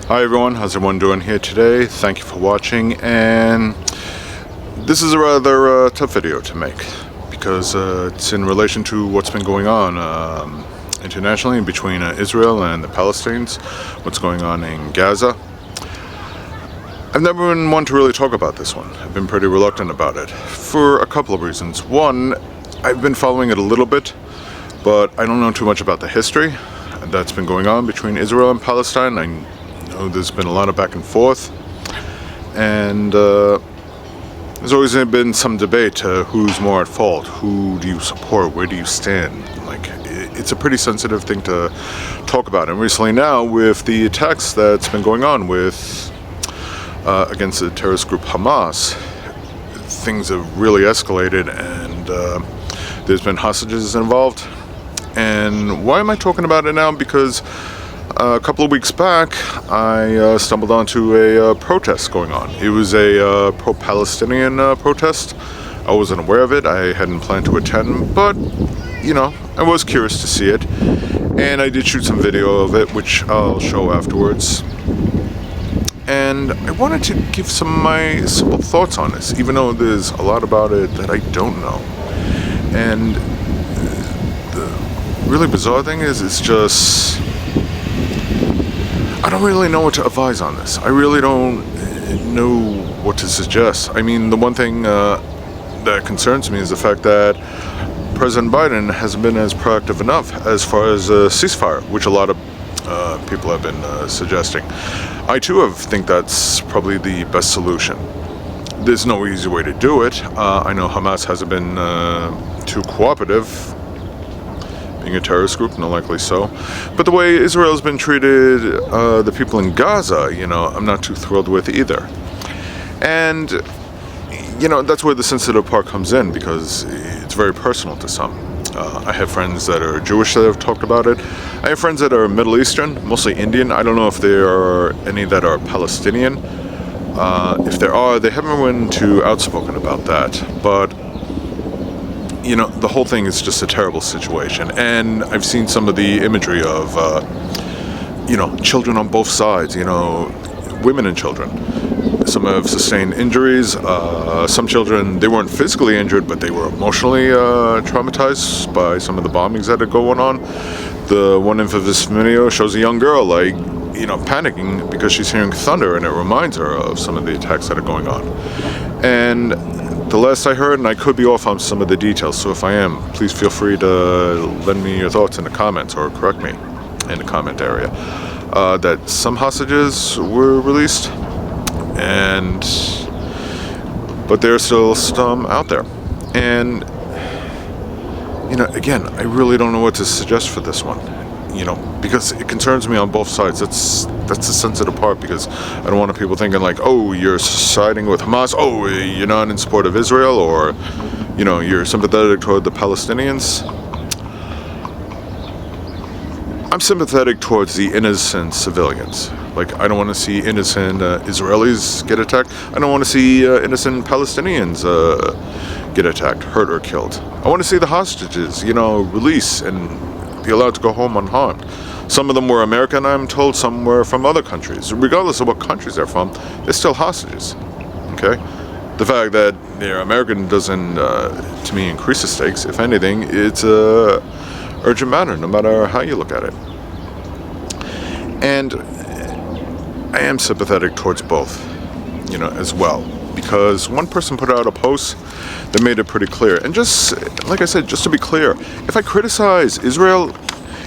Hi everyone, how's everyone doing here today? Thank you for watching, and this is a rather tough video to make because it's in relation to what's been going on internationally between Israel and the Palestinians, what's going on in Gaza. I've never been one to really talk about this one. I've been pretty reluctant about it for a couple of reasons. One, I've been following it a little bit, but I don't know too much about the history that's been going on between Israel and Palestine. I know there's been a lot of back and forth, and there's always been some debate who's more at fault, who do you support, where do you stand. Like, it's a pretty sensitive thing to talk about, and recently now with the attacks that's been going on with against the terrorist group Hamas, things have really escalated, and there's been hostages involved. And why am I talking about it now? Because a couple of weeks back, I stumbled onto a protest going on. It was a pro-Palestinian protest. I wasn't aware of it. I hadn't planned to attend, but, you know, I was curious to see it. And I did shoot some video of it, which I'll show afterwards. And I wanted to give some of my simple thoughts on this, even though there's a lot about it that I don't know. And the really bizarre thing is, it's just, I don't really know what to advise on this. I really don't know what to suggest. I mean, the one thing that concerns me is the fact that President Biden hasn't been as proactive enough as far as a ceasefire, which a lot of people have been suggesting. I too think that's probably the best solution. There's no easy way to do it. I know Hamas hasn't been too cooperative, being a terrorist group, no likely so. But the way Israel's been treated, the people in Gaza, you know, I'm not too thrilled with either. And, you know, that's where the sensitive part comes in, because it's very personal to some. I have friends that are Jewish that have talked about it. I have friends that are Middle Eastern, mostly Indian. I don't know if there are any that are Palestinian. If there are, they haven't been too outspoken about that. But, you know, the whole thing is just a terrible situation. And I've seen some of the imagery of, you know, children on both sides, you know, women and children. Some have sustained injuries. Some children, they weren't physically injured, but they were emotionally traumatized by some of the bombings that are going on. The one infamous video shows a young girl, like, you know, panicking because she's hearing thunder, and it reminds her of some of the attacks that are going on. And the last I heard, and I could be off on some of the details, so if I am, please feel free to lend me your thoughts in the comments or correct me in the comment area, that some hostages were released, but there's still some out there. And, you know, again, I really don't know what to suggest for this one, you know, because it concerns me on both sides. That's the sensitive part, because I don't want people thinking like, oh, you're siding with Hamas, oh, you're not in support of Israel, or, you know, you're sympathetic toward the Palestinians. I'm sympathetic towards the innocent civilians. Like, I don't want to see innocent Israelis get attacked. I don't want to see innocent Palestinians get attacked, hurt, or killed. I want to see the hostages, you know, released and be allowed to go home unharmed. Some of them were American, I'm told. Some were from other countries. Regardless of what countries they're from, they're still hostages. Okay? The fact that they're American doesn't, to me, increase the stakes. If anything, it's a urgent matter, no matter how you look at it. And I am sympathetic towards both, you know, as well, because one person put out a post that made it pretty clear. And just, like I said, just to be clear, if I criticize Israel,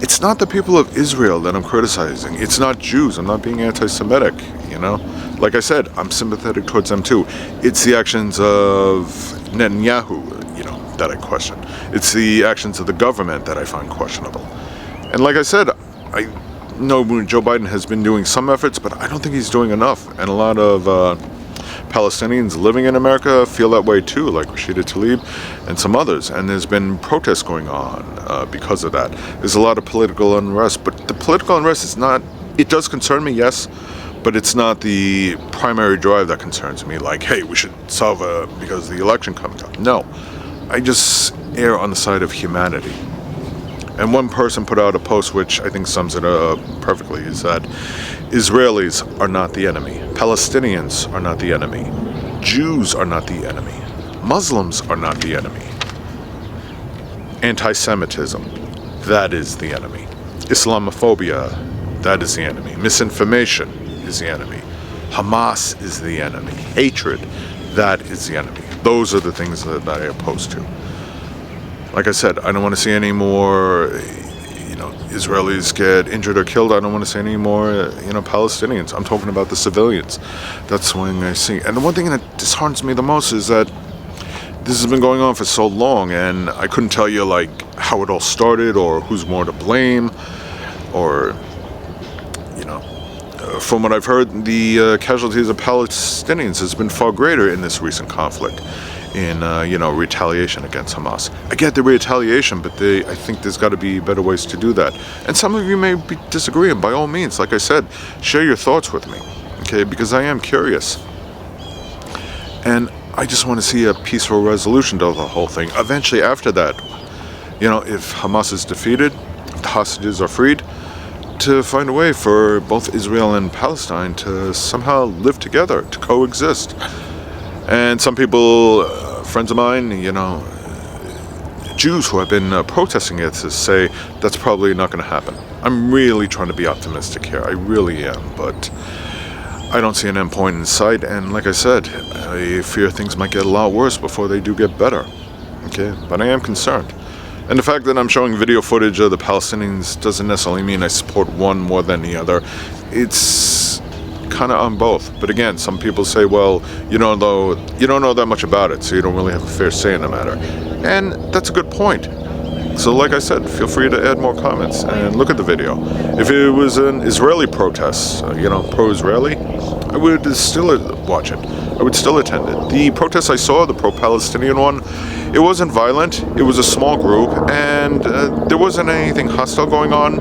it's not the people of Israel that I'm criticizing. It's not Jews. I'm not being anti-Semitic, you know. Like I said, I'm sympathetic towards them too. It's the actions of Netanyahu, you know, that I question. It's the actions of the government that I find questionable. And like I said, I know Joe Biden has been doing some efforts, but I don't think he's doing enough. And a lot of Palestinians living in America feel that way too, like Rashida Tlaib and some others. And there's been protests going on because of that. There's a lot of political unrest, but the political unrest is not, it does concern me, yes, but it's not the primary drive that concerns me, like, hey, we should solve because the election comes up. No, I just err on the side of humanity. And one person put out a post which I think sums it up perfectly, is that Israelis are not the enemy. Palestinians are not the enemy. Jews are not the enemy. Muslims are not the enemy. Antisemitism, that is the enemy. Islamophobia, that is the enemy. Misinformation is the enemy. Hamas is the enemy. Hatred, that is the enemy. Those are the things that I oppose to. Like I said, I don't want to see any more, Israelis get injured or killed. I don't want to see any more, Palestinians. I'm talking about the civilians. That's one thing I see. And the one thing that disheartens me the most is that this has been going on for so long, and I couldn't tell you how it all started or who's more to blame, or from what I've heard, the casualties of Palestinians has been far greater in this recent conflict in retaliation against Hamas. I get the retaliation, but I think there's got to be better ways to do that. And some of you may disagree, and by all means, like I said, share your thoughts with me, okay? Because I am curious. And I just want to see a peaceful resolution to the whole thing. Eventually, after that, if Hamas is defeated, the hostages are freed, to find a way for both Israel and Palestine to somehow live together, to coexist. And some people, friends of mine, Jews who have been protesting it, to say that's probably not going to happen. I'm really trying to be optimistic here. I really am, but I don't see an end point in sight, and like I said, I fear things might get a lot worse before they do get better, okay? But I am concerned. And the fact that I'm showing video footage of the Palestinians doesn't necessarily mean I support one more than the other. It's kind of on both. But again, some people say, well, you don't know that much about it, so you don't really have a fair say in the matter. And that's a good point. So like I said, feel free to add more comments and look at the video. If it was an Israeli protest, pro-Israeli, I would still watch it. I would still attend it. The protest I saw, the pro-Palestinian one, it wasn't violent. It was a small group, and there wasn't anything hostile going on.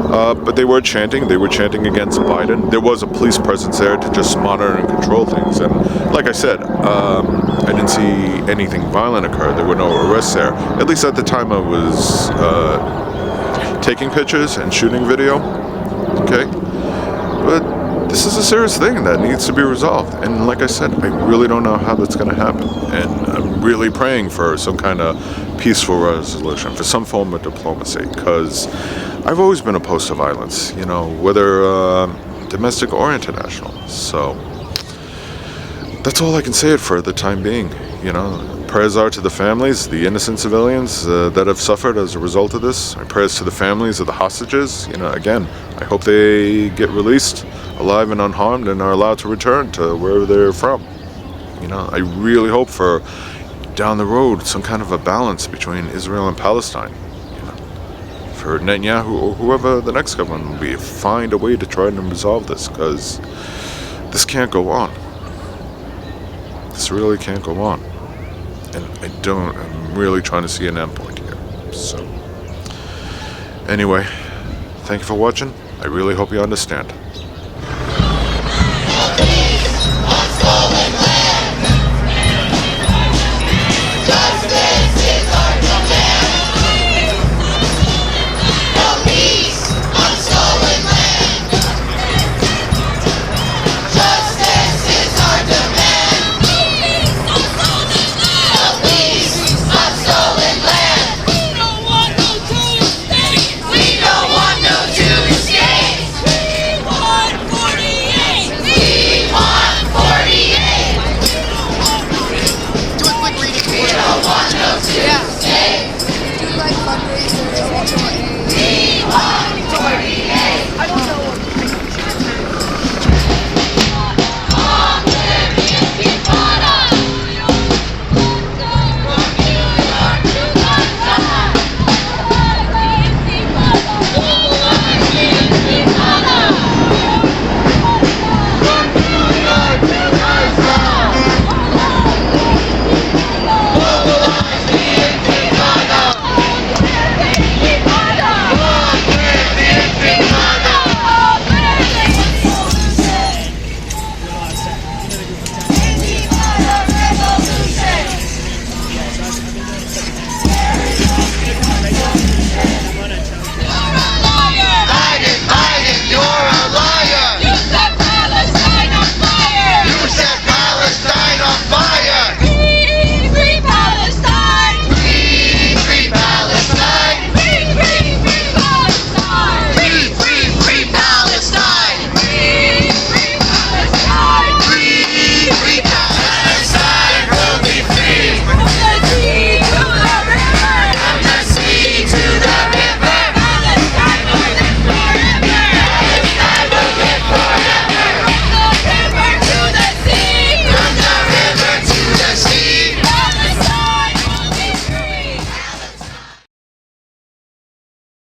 But they were chanting. They were chanting against Biden. There was a police presence there to just monitor and control things. And like I said, I didn't see anything violent occur. There were no arrests there. At least at the time I was taking pictures and shooting video. Okay? But this is a serious thing that needs to be resolved. And like I said, I really don't know how that's going to happen. And I'm really praying for some kind of peaceful resolution, for some form of diplomacy, because I've always been opposed to violence, whether domestic or international. So that's all I can say it for the time being. Prayers are to the families, the innocent civilians that have suffered as a result of this. My prayers to the families of the hostages. Again, I hope they get released alive and unharmed and are allowed to return to wherever they're from. I really hope for down the road some kind of a balance between Israel and Palestine. For Netanyahu or whoever the next government will be, find a way to try and resolve this, because this can't go on. This really can't go on. And I'm really trying to see an end point here. So, anyway, thank you for watching. I really hope you understand. Yeah. Do like fundraisers, also